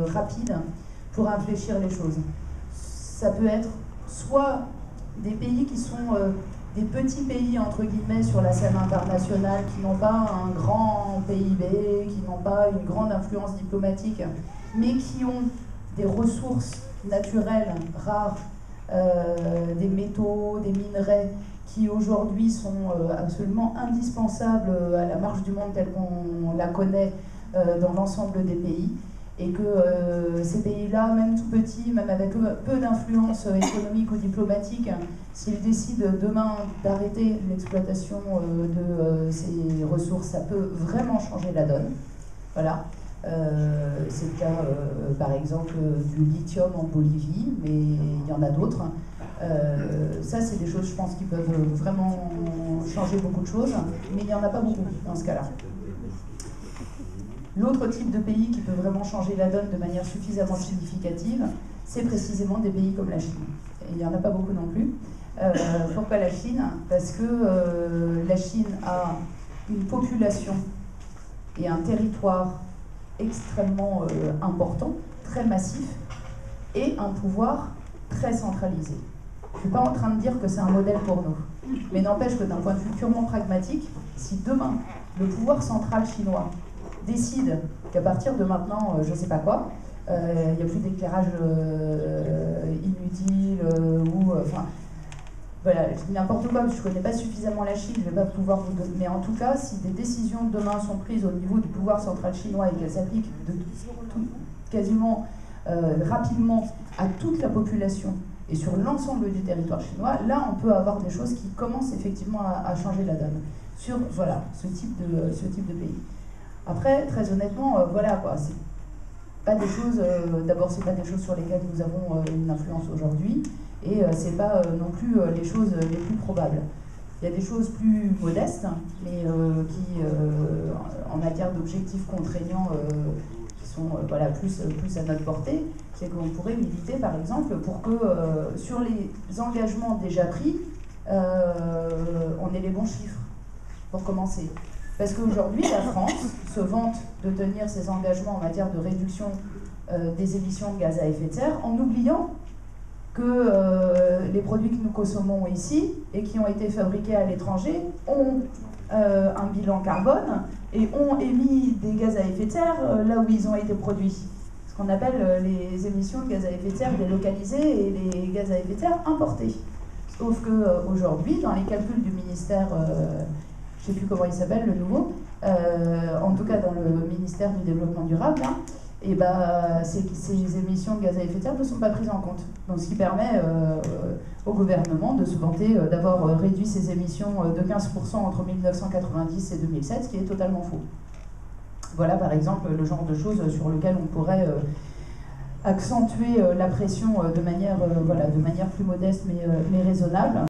rapide pour infléchir les choses. Ça peut être soit des pays qui sont des petits pays entre guillemets sur la scène internationale, qui n'ont pas un grand PIB, qui n'ont pas une grande influence diplomatique, mais qui ont des ressources naturelles rares, des métaux, des minerais, qui aujourd'hui sont absolument indispensables à la marche du monde telle qu'on la connaît dans l'ensemble des pays, et que ces pays-là, même tout petits, même avec peu d'influence économique ou diplomatique, s'ils décident demain d'arrêter l'exploitation de ces ressources, ça peut vraiment changer la donne. Voilà. C'est le cas, par exemple, du lithium en Bolivie, mais il y en a d'autres. Ça, c'est des choses, je pense, qui peuvent vraiment changer beaucoup de choses, mais il n'y en a pas beaucoup dans ce cas-là. L'autre type de pays qui peut vraiment changer la donne de manière suffisamment significative, c'est précisément des pays comme la Chine. Et il n'y en a pas beaucoup non plus. Pourquoi la Chine? Parce que la Chine a une population et un territoire extrêmement important, très massif, et un pouvoir très centralisé. Je ne suis pas en train de dire que c'est un modèle pour nous, mais n'empêche que d'un point de vue purement pragmatique, si demain le pouvoir central chinois décide qu'à partir de maintenant, je ne sais pas quoi, il n'y a plus d'éclairage inutile, enfin, voilà, je dis n'importe quoi, parce que je ne connais pas suffisamment la Chine, je ne vais pas pouvoir vous donner. Mais en tout cas, si des décisions de demain sont prises au niveau du pouvoir central chinois et qu'elles s'appliquent quasiment rapidement à toute la population et sur l'ensemble du territoire chinois, là on peut avoir des choses qui commencent effectivement à changer la donne sur voilà, ce type de pays. Après, très honnêtement, voilà quoi, c'est pas des choses, d'abord c'est pas des choses sur lesquelles nous avons une influence aujourd'hui, et c'est pas non plus les choses les plus probables. Il y a des choses plus modestes, mais qui, en matière d'objectifs contraignants, qui sont voilà, plus à notre portée, c'est qu'on pourrait militer par exemple pour que sur les engagements déjà pris, on ait les bons chiffres, pour commencer. Parce qu'aujourd'hui, la France se vante de tenir ses engagements en matière de réduction des émissions de gaz à effet de serre, en oubliant que les produits que nous consommons ici et qui ont été fabriqués à l'étranger ont un bilan carbone et ont émis des gaz à effet de serre là où ils ont été produits. Ce qu'on appelle les émissions de gaz à effet de serre délocalisées et les gaz à effet de serre importés. Sauf qu'aujourd'hui, dans les calculs du ministère, je ne sais plus comment il s'appelle, le nouveau, en tout cas dans le ministère du Développement durable, hein, et ces émissions de gaz à effet de serre ne sont pas prises en compte. Donc ce qui permet au gouvernement de se vanter d'avoir réduit ses émissions de 15% entre 1990 et 2007, ce qui est totalement faux. Voilà par exemple le genre de choses sur lequel on pourrait accentuer la pression de manière plus modeste mais raisonnable.